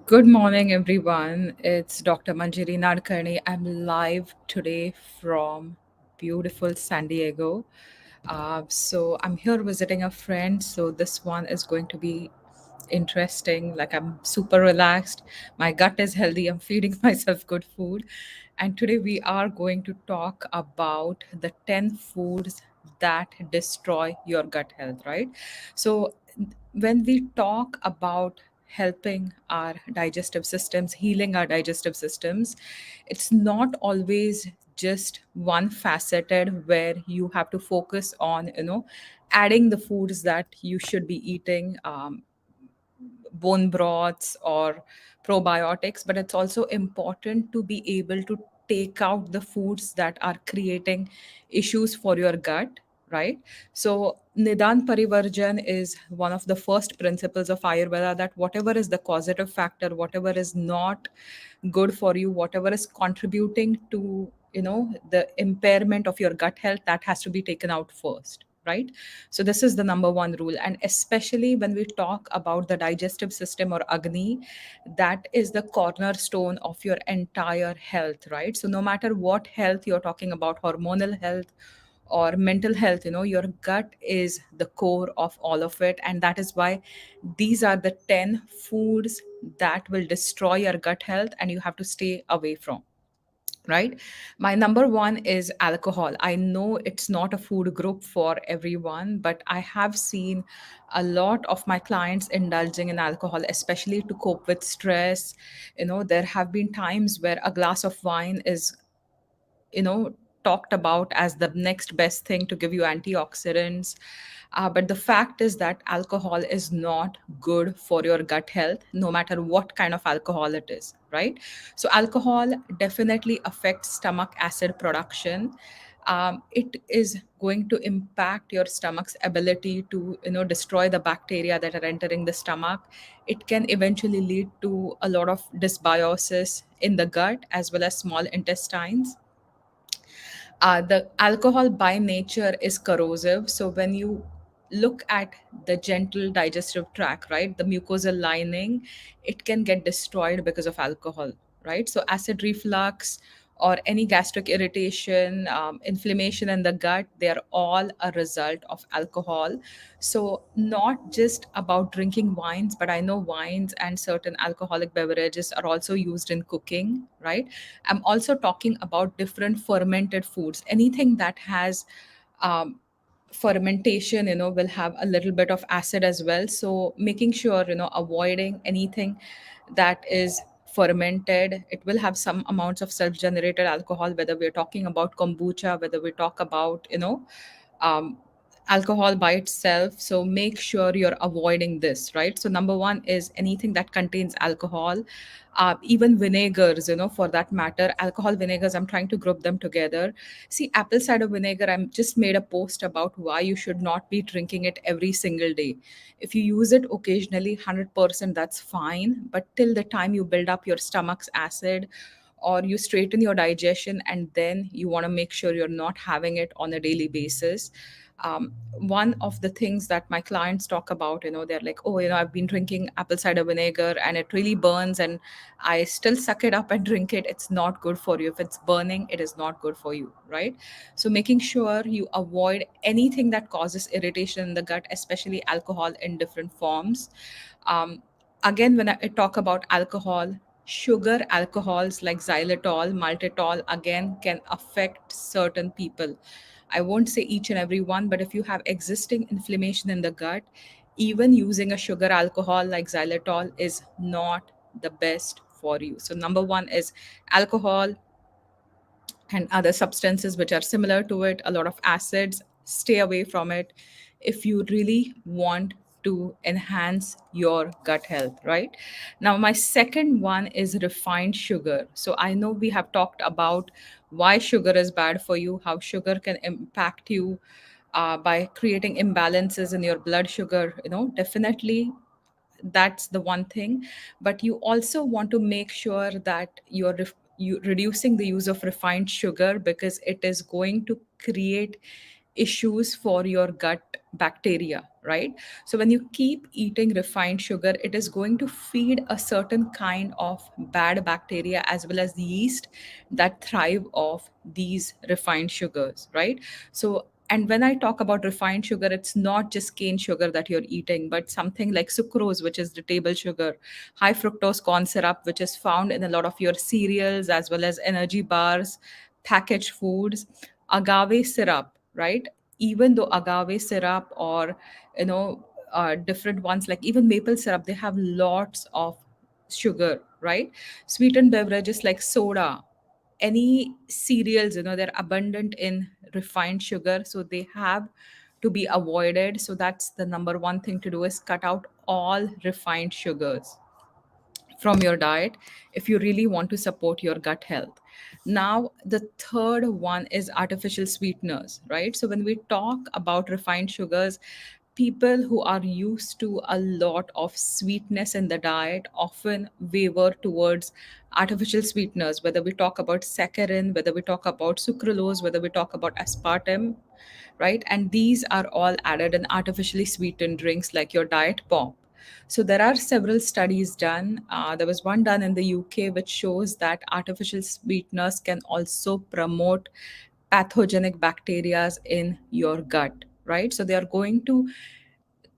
Good morning, everyone. It's Dr. Manjari Nadkarni. I'm live today from beautiful San Diego. So I'm here visiting a friend. So this one is going to be interesting. Like I'm super relaxed. My gut is healthy. I'm feeding myself good food. And today we are going to talk about the 10 foods that destroy your gut health, right? So when we talk about helping our digestive systems, healing our digestive systems, it's not always just one faceted where you have to focus on, adding the foods that you should be eating. Bone broths or probiotics, but it's also important to be able to take out the foods that are creating issues for your gut, right? So, Nidan Parivarjan is one of the first principles of Ayurveda that whatever is the causative factor, whatever is not good for you, whatever is contributing to the impairment of your gut health, that has to be taken out first, right? So this is the number one rule. And especially when we talk about the digestive system or Agni, that is the cornerstone of your entire health, right? So no matter what health you're talking about, hormonal health or mental health, your gut is the core of all of it. And that is why these are the 10 foods that will destroy your gut health and you have to stay away from, right? My number one is alcohol. I know it's not a food group for everyone, but I have seen a lot of my clients indulging in alcohol, especially to cope with stress. There have been times where a glass of wine is talked about as the next best thing to give you antioxidants. But the fact is that alcohol is not good for your gut health, no matter what kind of alcohol it is, right? So alcohol definitely affects stomach acid production. It is going to impact your stomach's ability to destroy the bacteria that are entering the stomach. It can eventually lead to a lot of dysbiosis in the gut as well as small intestines. The alcohol by nature is corrosive. So when you look at the gentle digestive tract, right, the mucosal lining, it can get destroyed because of alcohol, right? So acid reflux or any gastric irritation, inflammation in the gut, they are all a result of alcohol. So not just about drinking wines, but I know wines and certain alcoholic beverages are also used in cooking, right? I'm also talking about different fermented foods. Anything that has um, fermentation, will have a little bit of acid as well. So making sure, avoiding anything that is fermented, it will have some amounts of self-generated alcohol, whether we're talking about kombucha, whether we talk about, um, alcohol by itself. So make sure you're avoiding this, right? So number one is anything that contains alcohol, even vinegars, for that matter, alcohol vinegars, I'm trying to group them together. See, apple cider vinegar, I'm just made a post about why you should not be drinking it every single day. If you use it occasionally, 100%, that's fine. But till the time you build up your stomach's acid or you straighten your digestion, and then you want to make sure you're not having it on a daily basis. One of the things that my clients talk about, they're like, oh, I've been drinking apple cider vinegar and it really burns, and I still suck it up and drink it. It's not good for you. If it's burning, it is not good for you, right? So making sure you avoid anything that causes irritation in the gut, especially alcohol in different forms. um, Again, when I talk about alcohol, sugar alcohols like xylitol, maltitol, again, can affect certain people. I won't say each and every one, but if you have existing inflammation in the gut, even using a sugar alcohol like xylitol is not the best for you. So number one is alcohol and other substances which are similar to it, a lot of acids. Stay away from it if you really want to enhance your gut health, right? Now, my second one is refined sugar. So I know we have talked about why sugar is bad for you, how sugar can impact you by creating imbalances in your blood sugar. Definitely that's the one thing. But you also want to make sure that you reducing the use of refined sugar, because it is going to create issues for your gut bacteria, right? So when you keep eating refined sugar, it is going to feed a certain kind of bad bacteria as well as yeast that thrive off these refined sugars, right? So and when I talk about refined sugar, it's not just cane sugar that you're eating, but something like sucrose, which is the table sugar, high fructose corn syrup, which is found in a lot of your cereals as well as energy bars, packaged foods, agave syrup, right? Even though agave syrup or you know different ones like even maple syrup, they have lots of sugar, right? Sweetened beverages like soda, any cereals, they're abundant in refined sugar, so they have to be avoided. So that's the number one thing to do, is cut out all refined sugars from your diet if you really want to support your gut health. Now, the third one is artificial sweeteners, right? So, when we talk about refined sugars, people who are used to a lot of sweetness in the diet often waver towards artificial sweeteners, whether we talk about saccharin, whether we talk about sucralose, whether we talk about aspartame, right? And these are all added in artificially sweetened drinks like your diet pop. So there are several studies done. There was one done in the UK which shows that artificial sweeteners can also promote pathogenic bacteria in your gut, right? So they are going to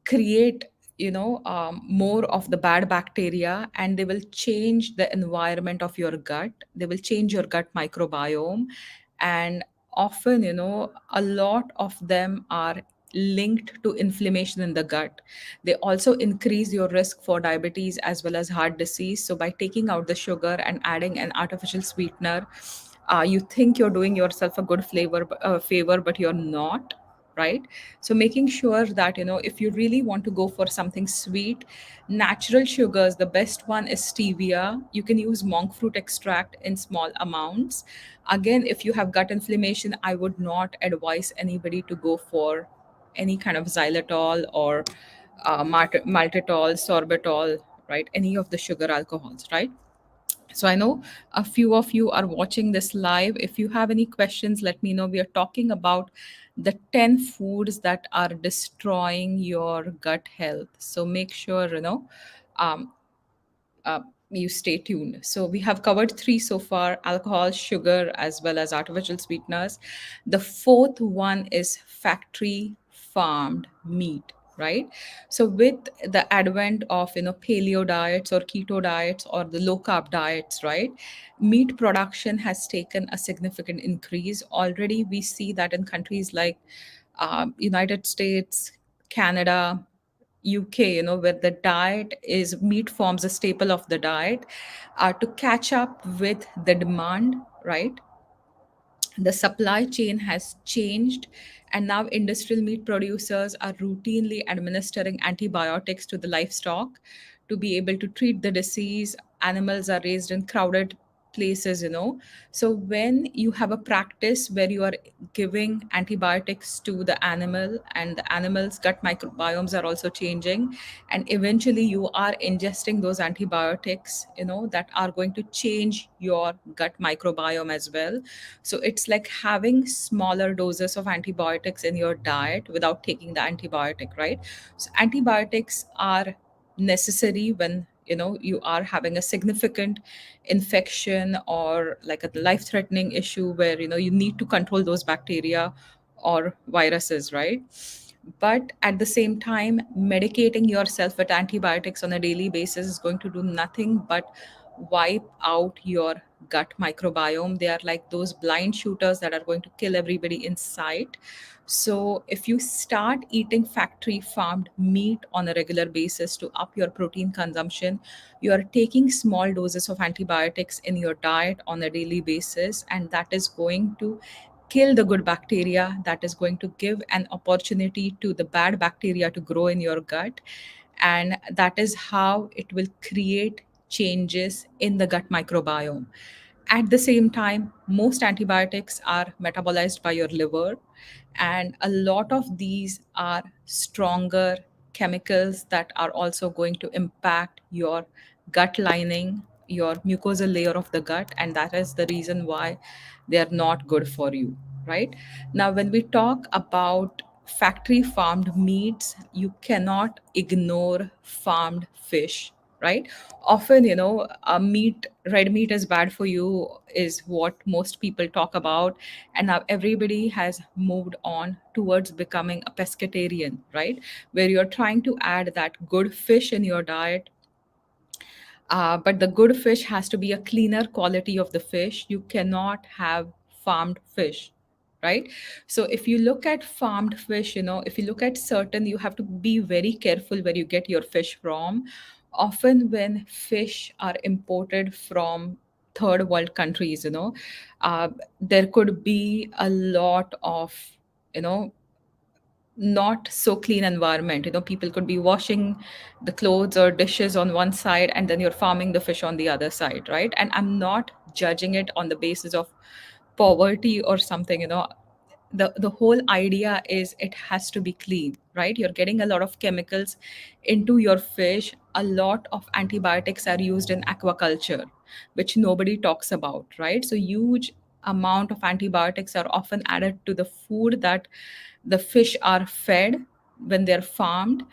create more of the bad bacteria, and they will change the environment of your gut. They will change your gut microbiome. And often, a lot of them are linked to inflammation in the gut. They also increase your risk for diabetes as well as heart disease. So by taking out the sugar and adding an artificial sweetener, you think you're doing yourself a good favor, but you're not, right? So making sure that if you really want to go for something sweet, natural sugars, the best one is stevia. You can use monk fruit extract in small amounts. Again, if you have gut inflammation, I would not advise anybody to go for any kind of xylitol or maltitol, sorbitol, right? Any of the sugar alcohols, right? So I know a few of you are watching this live. If you have any questions, let me know. We are talking about the 10 foods that are destroying your gut health. So make sure, um, uh, you stay tuned. So we have covered three so far: alcohol, sugar, as well as artificial sweeteners. The fourth one is factory farmed meat, right? So with the advent of paleo diets or keto diets or the low carb diets, right, meat production has taken a significant increase. Already we see that in countries like United States, Canada, UK, where the diet is meat forms a staple of the diet, to catch up with the demand, right? The supply chain has changed, and now industrial meat producers are routinely administering antibiotics to the livestock to be able to treat the disease. Animals are raised in crowded places, so when you have a practice where you are giving antibiotics to the animal, and the animal's gut microbiomes are also changing, and eventually you are ingesting those antibiotics, that are going to change your gut microbiome as well. So it's like having smaller doses of antibiotics in your diet without taking the antibiotic, right? So antibiotics are necessary when you are having a significant infection or like a life threatening issue where you need to control those bacteria or viruses, right? But at the same time, medicating yourself with antibiotics on a daily basis is going to do nothing but wipe out your gut microbiome. They are like those blind shooters that are going to kill everybody in sight. So if you start eating factory farmed meat on a regular basis to up your protein consumption, you are taking small doses of antibiotics in your diet on a daily basis, and that is going to kill the good bacteria. That is going to give an opportunity to the bad bacteria to grow in your gut, and that is how it will create changes in the gut microbiome. At the same time, most antibiotics are metabolized by your liver, and a lot of these are stronger chemicals that are also going to impact your gut lining, your mucosal layer of the gut, and that is the reason why they are not good for you. right? Now, when we talk about factory farmed meats, you cannot ignore farmed fish, right? Often, red meat is bad for you, is what most people talk about. And now everybody has moved on towards becoming a pescatarian, right? Where you're trying to add that good fish in your diet, but the good fish has to be a cleaner quality of the fish. You cannot have farmed fish, right? So if you look at farmed fish, if you look at certain, you have to be very careful where you get your fish from. Often when fish are imported from third world countries, uh, there could be a lot of, you know not so clean environment. People could be washing the clothes or dishes on one side, and then you're farming the fish on the other side, right? And I'm not judging it on the basis of poverty or something. The whole idea is it has to be clean, right? You're getting a lot of chemicals into your fish. A lot of antibiotics are used in aquaculture, which nobody talks about, right? So huge amount of antibiotics are often added to the food that the fish are fed when they're farmed,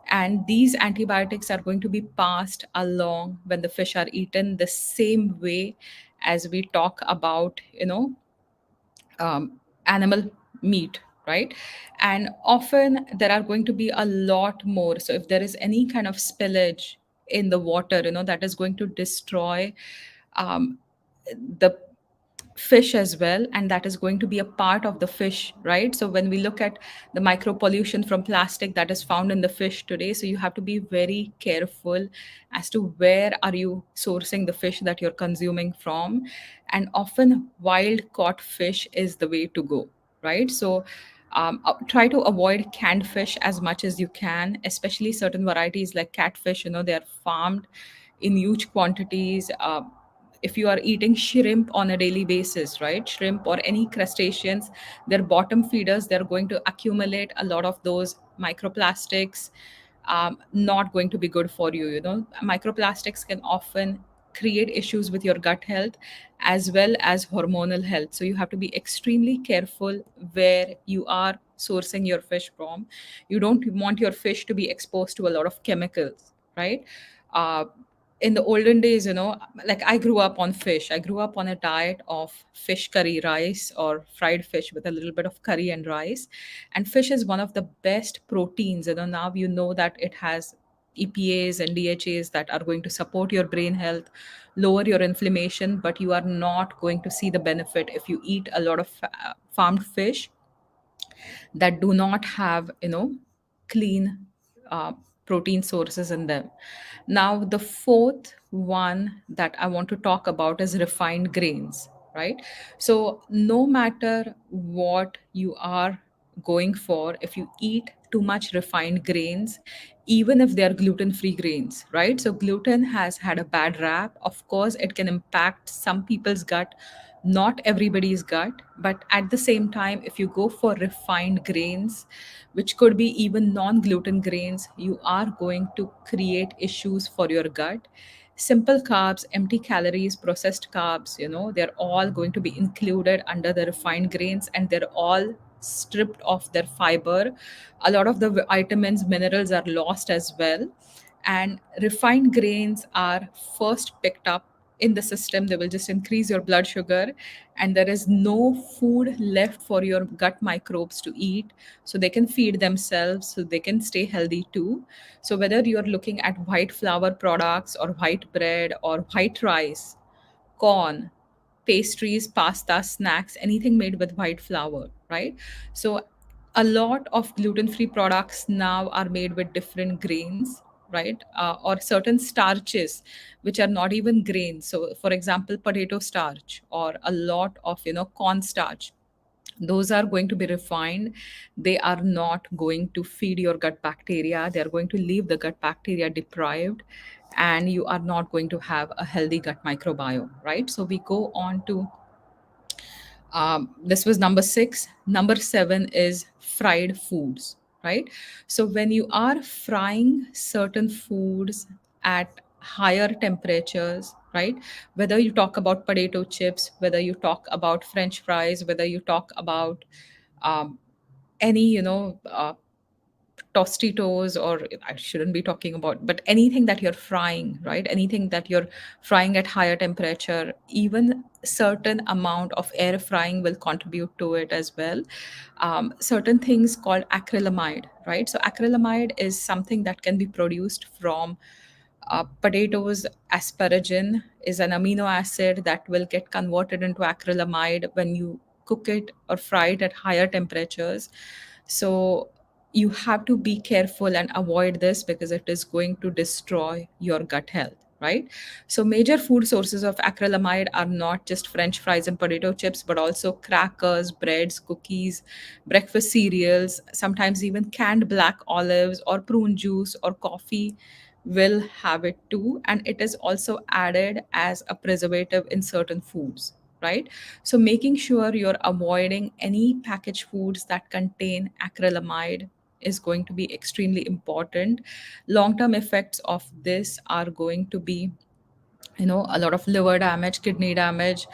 and these antibiotics are going to be passed along when the fish are eaten, the same way as we talk about animal meat, right? And often there are going to be a lot more. So if there is any kind of spillage in the water, that is going to destroy um, the fish as well, and that is going to be a part of the fish, right? So when we look at the micro pollution from plastic that is found in the fish today, so you have to be very careful as to where are you sourcing the fish that you're consuming from. And often wild caught fish is the way to go, right? So try to avoid canned fish as much as you can, especially certain varieties like catfish. They are farmed in huge quantities. If you are eating shrimp on a daily basis, right? Shrimp or any crustaceans, they're bottom feeders. They're going to accumulate a lot of those microplastics. Not going to be good for you. Microplastics can often create issues with your gut health as well as hormonal health. So you have to be extremely careful where you are sourcing your fish from. You don't want your fish to be exposed to a lot of chemicals, right? Uh, in the olden days, like I grew up on fish. I grew up on a diet of fish curry rice or fried fish with a little bit of curry and rice. And fish is one of the best proteins. Now you know that it has EPAs and DHAs that are going to support your brain health, lower your inflammation, but you are not going to see the benefit if you eat a lot of farmed fish that do not have clean uh, protein sources in them. Now the fourth one that I want to talk about is refined grains, right? So no matter what you are going for, if you eat too much refined grains, even if they are gluten free grains, right? So gluten has had a bad rap. Of course it can impact some people's gut, not everybody's gut, but at the same time, if you go for refined grains, which could be even non gluten grains, you are going to create issues for your gut. Simple carbs, empty calories, processed carbs, they're all going to be included under the refined grains, and they're all stripped of their fiber. A lot of the vitamins, minerals are lost as well. And refined grains are first picked up in the system. They will just increase your blood sugar, and there is no food left for your gut microbes to eat, so they can feed themselves, so they can stay healthy too. So whether you're looking at white flour products or white bread or white rice, corn, pastries, pasta, snacks, anything made with white flour, right? So a lot of gluten-free products now are made with different grains, right? Or certain starches, which are not even grains. So, for example, potato starch or a lot of corn starch, those are going to be refined. They are not going to feed your gut bacteria. They are going to leave the gut bacteria deprived, and you are not going to have a healthy gut microbiome, right? So we go on to this was number 6. Number 7 is fried foods, right? So when you are frying certain foods at higher temperatures, right? Whether you talk about potato chips, whether you talk about French fries, whether you talk about um, any, tostitos, or I shouldn't be talking about, but anything that you're frying, right? Anything that you're frying at higher temperature, even certain amount of air frying will contribute to it as well. Certain things called acrylamide, right? So acrylamide is something that can be produced from potatoes. Asparagine is an amino acid that will get converted into acrylamide when you cook it or fry it at higher temperatures. So you have to be careful and avoid this because it is going to destroy your gut health, right? So major food sources of acrylamide are not just French fries and potato chips, but also crackers, breads, cookies, breakfast cereals, sometimes even canned black olives or prune juice or coffee will have it too. And it is also added as a preservative in certain foods, right? So making sure you're avoiding any packaged foods that contain acrylamide is going to be extremely important. Long term effects of this are going to be, a lot of liver damage, kidney damage,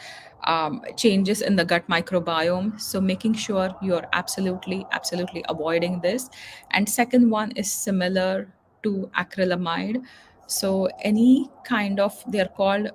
changes in the gut microbiome. So making sure you're absolutely avoiding this. And second one is similar to acrylamide. So any kind of, they're called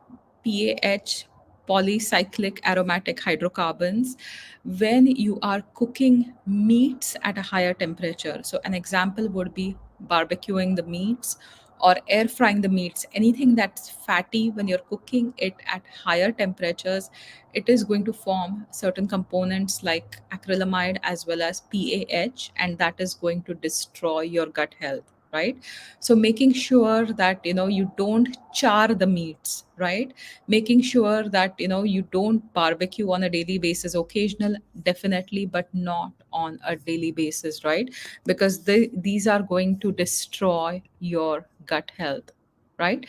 PAH, polycyclic aromatic hydrocarbons, when you are cooking meats at a higher temperature. So an example would be barbecuing the meats or air frying the meats. Anything that's fatty, when you're cooking it at higher temperatures, it is going to form certain components like acrylamide as well as PAH, and that is going to destroy your gut health, right? So making sure that you don't char the meats, right? Making sure that you don't barbecue on a daily basis. Occasional, definitely, but not on a daily basis, right? Because these are going to destroy your gut health, right?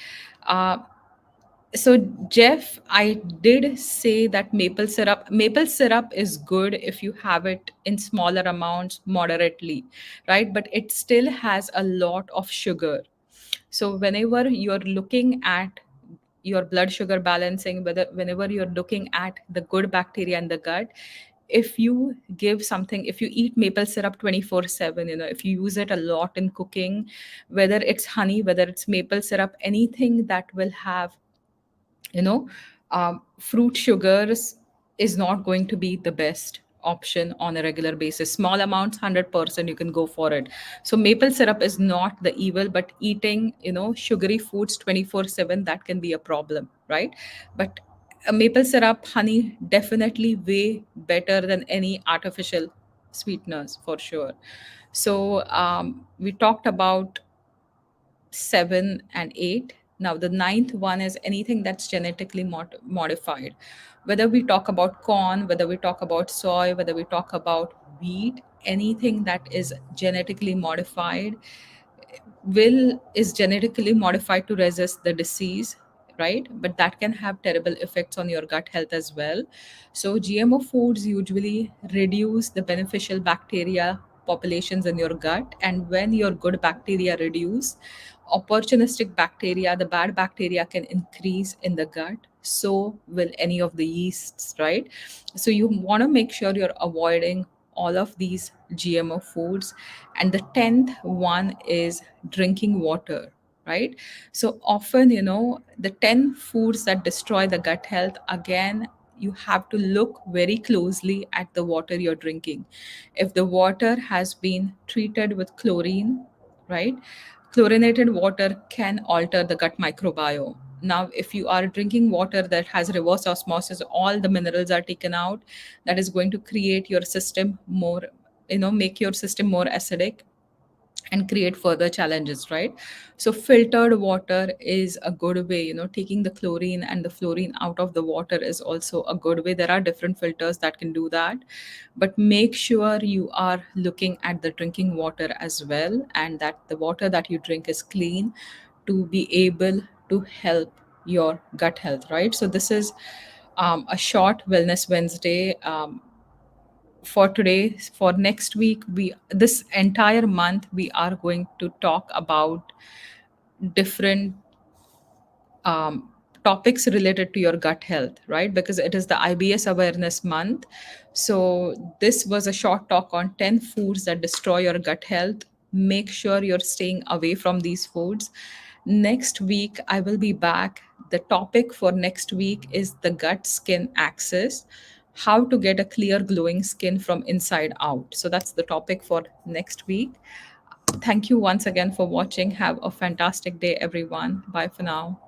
uh, so Jeff, I did say that maple syrup is good if you have it in smaller amounts moderately, right? But it still has a lot of sugar. So whenever you're looking at your blood sugar balancing, whenever you're looking at the good bacteria in the gut, if you give something, if you eat maple syrup 24/7, if you use it a lot in cooking, whether it's honey, whether it's maple syrup, anything that will have you know fruit sugars is not going to be the best option on a regular basis. Small amounts, 100% you can go for it. So maple syrup is not the evil, but eating sugary foods 24/7, that can be a problem, right? But maple syrup, honey, definitely way better than any artificial sweeteners for sure. So we talked about 7 and 8. Now, the ninth one is anything that's genetically modified. Whether we talk about corn, whether we talk about soy, whether we talk about wheat, anything that is genetically modified will is genetically modified to resist the disease, right? But that can have terrible effects on your gut health as well. So GMO foods usually reduce the beneficial bacteria populations in your gut, and when your good bacteria reduce, opportunistic bacteria, the bad bacteria, can increase in the gut. So will any of the yeasts, right? So you want to make sure you're avoiding all of these GMO foods. And the 10th one is drinking water, right? So often, the 10 foods that destroy the gut health, again, you have to look very closely at the water you're drinking. If the water has been treated with chlorine, right? Chlorinated water can alter the gut microbiome. Now, if you are drinking water that has reverse osmosis, all the minerals are taken out, that is going to create your system more, make your system more acidic and create further challenges, right? So filtered water is a good way. Taking the chlorine and the fluorine out of the water is also a good way. There are different filters that can do that, but make sure you are looking at the drinking water as well, and that the water that you drink is clean to be able to help your gut health, right? So this is a short wellness Wednesday. For today, for next week, we this entire month we are going to talk about different topics related to your gut health, right? Because it is the IBS awareness month. So this was a short talk on 10 foods that destroy your gut health. Make sure you're staying away from these foods. Next week, I will be back. The topic for next week is the gut skin axis, how to get a clear, glowing skin from inside out. So that's the topic for next week. Thank you once again for watching. Have a fantastic day, everyone. Bye for now.